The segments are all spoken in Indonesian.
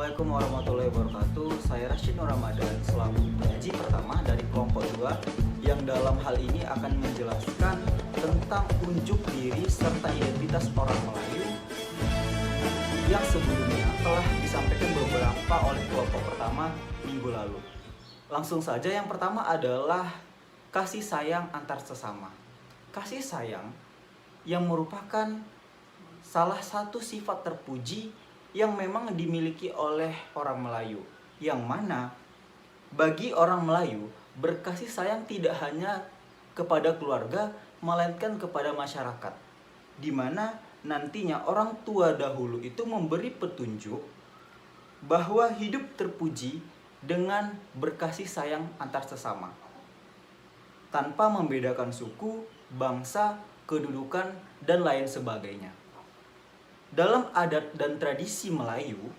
Assalamualaikum warahmatullahi wabarakatuh. Saya Rashid Nur Ramadan selaku penyaji pertama dari kelompok 2 yang dalam hal ini akan menjelaskan tentang unjuk diri serta identitas orang Melayu yang sebelumnya telah disampaikan beberapa oleh kelompok pertama minggu lalu. Langsung saja, yang pertama adalah kasih sayang antar sesama. Kasih sayang yang merupakan salah satu sifat terpuji yang memang dimiliki oleh orang Melayu, yang mana bagi orang Melayu berkasih sayang tidak hanya kepada keluarga melainkan kepada masyarakat, di mana nantinya orang tua dahulu itu memberi petunjuk bahwa hidup terpuji dengan berkasih sayang antar sesama tanpa membedakan suku, bangsa, kedudukan, dan lain sebagainya. Dalam adat dan tradisi Melayu,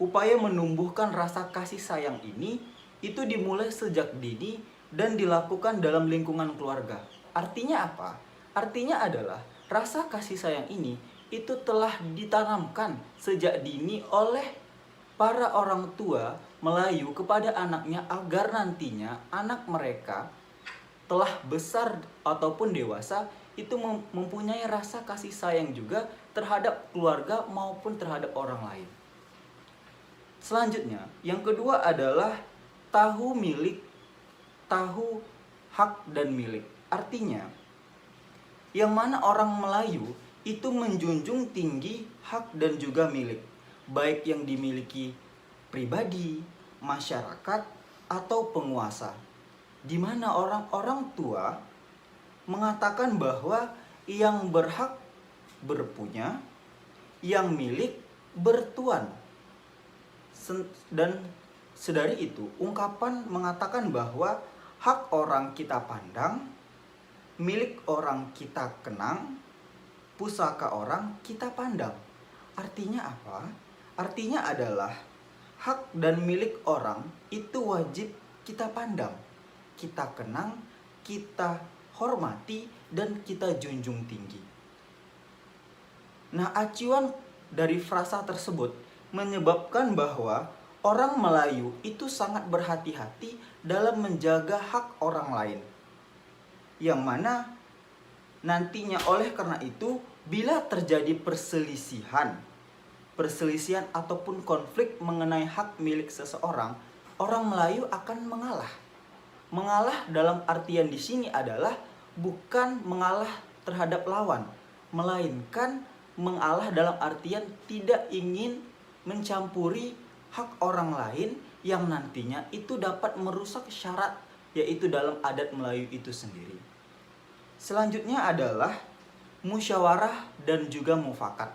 upaya menumbuhkan rasa kasih sayang ini itu dimulai sejak dini dan dilakukan dalam lingkungan keluarga. Artinya apa? Artinya adalah rasa kasih sayang ini itu telah ditanamkan sejak dini oleh para orang tua Melayu kepada anaknya agar nantinya anak mereka telah besar ataupun dewasa itu mempunyai rasa kasih sayang juga terhadap keluarga maupun terhadap orang lain. Selanjutnya, yang kedua adalah tahu hak dan milik. Artinya, yang mana orang Melayu itu menjunjung tinggi hak dan juga milik, baik yang dimiliki pribadi, masyarakat, atau penguasa. Di mana orang-orang tua mengatakan bahwa yang berhak berpunya, yang milik bertuan. Dan sedari itu, ungkapan mengatakan bahwa hak orang kita pandang, milik orang kita kenang, pusaka orang kita pandang. Artinya apa? Artinya adalah hak dan milik orang itu wajib kita pandang, kita kenang, kita hormati, dan kita junjung tinggi. Nah, acuan dari frasa tersebut menyebabkan bahwa orang Melayu itu sangat berhati-hati dalam menjaga hak orang lain. Yang mana nantinya oleh karena itu, bila terjadi perselisihan ataupun konflik mengenai hak milik seseorang, orang Melayu akan mengalah. Mengalah dalam artian di sini adalah bukan mengalah terhadap lawan, melainkan mengalah dalam artian tidak ingin mencampuri hak orang lain yang nantinya itu dapat merusak syarat, yaitu dalam adat Melayu itu sendiri. Selanjutnya adalah musyawarah dan juga mufakat.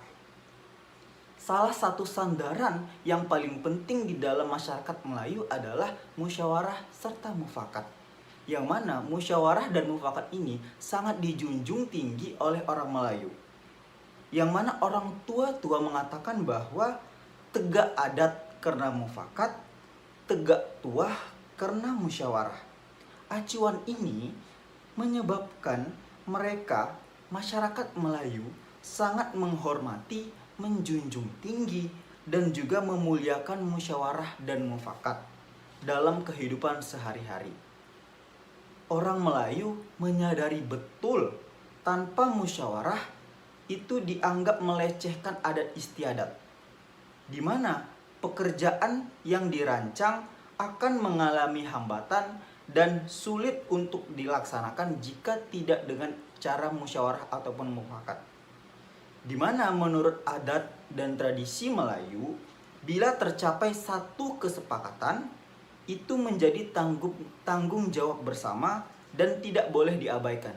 Salah satu sandaran yang paling penting di dalam masyarakat Melayu adalah musyawarah serta mufakat. Yang mana musyawarah dan mufakat ini sangat dijunjung tinggi oleh orang Melayu. Yang mana orang tua mengatakan bahwa tegak adat karena mufakat, tegak tuah karena musyawarah. Acuan ini menyebabkan mereka, masyarakat Melayu, sangat menghormati, menjunjung tinggi, dan juga memuliakan musyawarah dan mufakat dalam kehidupan sehari-hari. Orang Melayu menyadari betul tanpa musyawarah itu dianggap melecehkan adat istiadat, di mana pekerjaan yang dirancang akan mengalami hambatan dan sulit untuk dilaksanakan jika tidak dengan cara musyawarah ataupun mufakat. Di mana menurut adat dan tradisi Melayu, bila tercapai satu kesepakatan, itu menjadi tanggung jawab bersama dan tidak boleh diabaikan.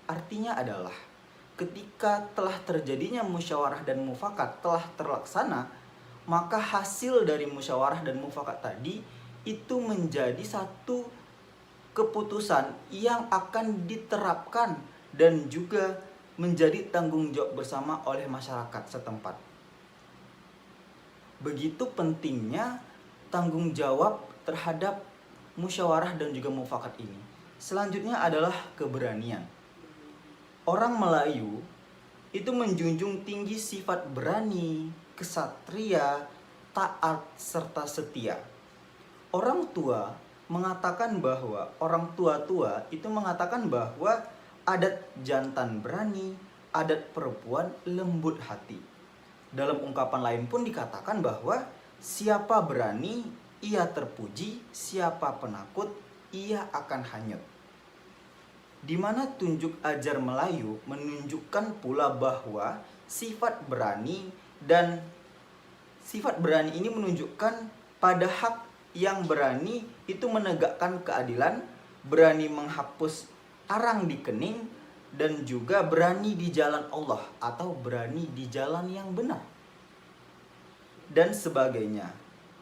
Artinya adalah ketika telah terjadinya musyawarah dan mufakat telah terlaksana, maka hasil dari musyawarah dan mufakat tadi itu menjadi satu keputusan yang akan diterapkan dan juga menjadi tanggung jawab bersama oleh masyarakat setempat. Begitu pentingnya tanggung jawab terhadap musyawarah dan juga mufakat ini. Selanjutnya adalah keberanian. Orang Melayu itu menjunjung tinggi sifat berani, kesatria, taat, serta setia. Orang tua mengatakan bahwa orang tua-tua itu mengatakan bahwa adat jantan berani, adat perempuan lembut hati. Dalam ungkapan lain pun dikatakan bahwa siapa berani ia terpuji, siapa penakut ia akan hanyut. Di mana tunjuk ajar Melayu menunjukkan pula bahwa sifat berani ini menunjukkan pada hak yang berani itu menegakkan keadilan, berani menghapus arang di kening, dan juga berani di jalan Allah atau berani di jalan yang benar dan sebagainya,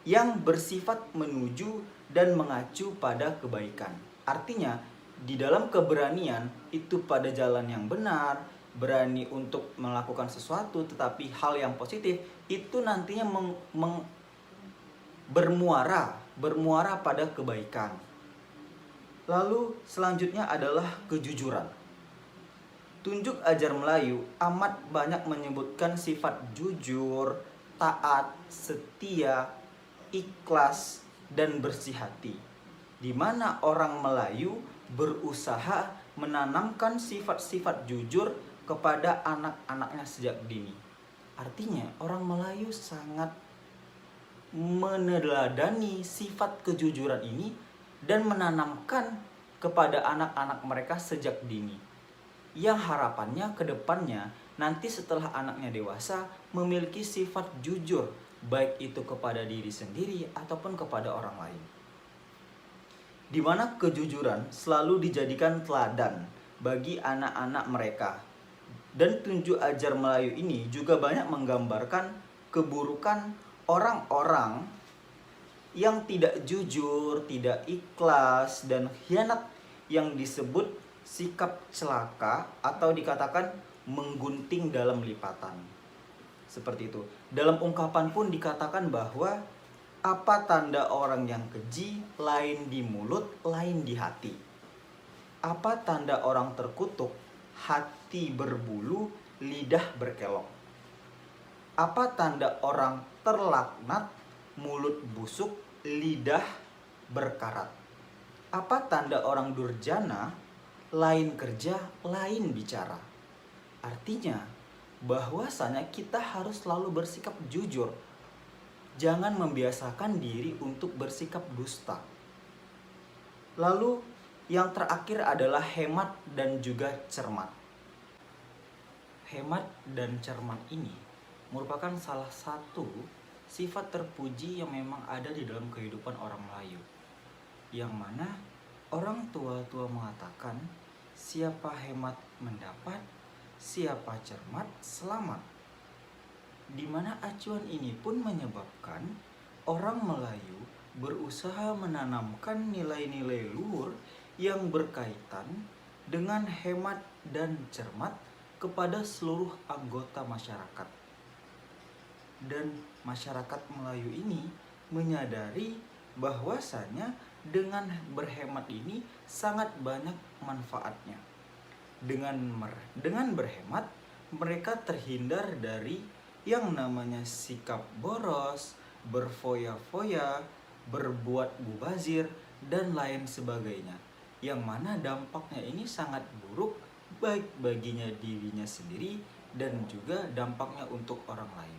yang bersifat menuju dan mengacu pada kebaikan. Artinya di dalam keberanian itu pada jalan yang benar, berani untuk melakukan sesuatu tetapi hal yang positif itu nantinya bermuara pada kebaikan. Lalu selanjutnya adalah kejujuran. Tunjuk ajar Melayu amat banyak menyebutkan sifat jujur, taat, setia, ikhlas, dan bersih hati. Di mana orang Melayu berusaha menanamkan sifat-sifat jujur kepada anak-anaknya sejak dini. Artinya orang Melayu sangat meneladani sifat kejujuran ini dan menanamkan kepada anak-anak mereka sejak dini. Yang harapannya ke depannya nanti setelah anaknya dewasa memiliki sifat jujur, baik itu kepada diri sendiri ataupun kepada orang lain. Di mana kejujuran selalu dijadikan teladan bagi anak-anak mereka. Dan tunjuk ajar Melayu ini juga banyak menggambarkan keburukan orang-orang yang tidak jujur, tidak ikhlas, dan khianat yang disebut sikap celaka atau dikatakan menggunting dalam lipatan. Seperti itu. Dalam ungkapan pun dikatakan bahwa apa tanda orang yang keji, lain di mulut, lain di hati. Apa tanda orang terkutuk, hati berbulu, lidah berkelok. Apa tanda orang terlaknat, mulut busuk, lidah berkarat. Apa tanda orang durjana, lain kerja, lain bicara. Artinya bahwasanya kita harus selalu bersikap jujur. Jangan membiasakan diri untuk bersikap dusta. Lalu yang terakhir adalah hemat dan juga cermat. Hemat dan cermat ini merupakan salah satu sifat terpuji yang memang ada di dalam kehidupan orang Melayu. Yang mana orang tua-tua mengatakan, siapa hemat mendapat, siapa cermat selamat. Di mana acuan ini pun menyebabkan orang Melayu berusaha menanamkan nilai-nilai luhur yang berkaitan dengan hemat dan cermat kepada seluruh anggota masyarakat. Dan masyarakat Melayu ini menyadari bahwasanya dengan berhemat ini sangat banyak manfaatnya. Dengan berhemat, mereka terhindar dari yang namanya sikap boros, berfoya-foya, berbuat mubazir, dan lain sebagainya. Yang mana dampaknya ini sangat buruk baik baginya dirinya sendiri dan juga dampaknya untuk orang lain.